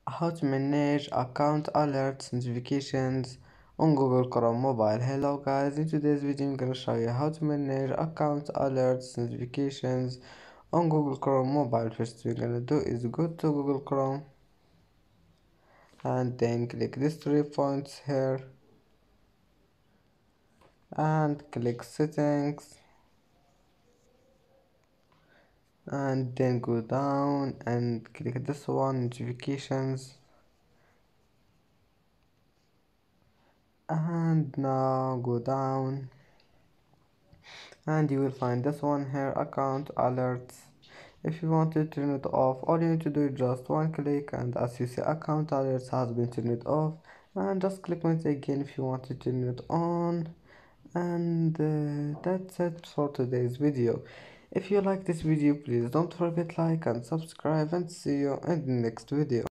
How to manage account alerts notifications on Google Chrome mobile. Hello guys, in today's video I'm gonna show you how to manage account alerts notifications on Google Chrome mobile. First we're gonna do is go to Google Chrome and then click these 3 points here and click settings and then go down and click this one, notifications, and now go down and you will find this one here, account alerts. If you want to turn it off, all you need to do is just one click, and as you see, account alerts has been turned off, and just click once again if you want to turn it on. And that's it for today's video. If you like this video, please don't forget like and subscribe, and see you in the next video.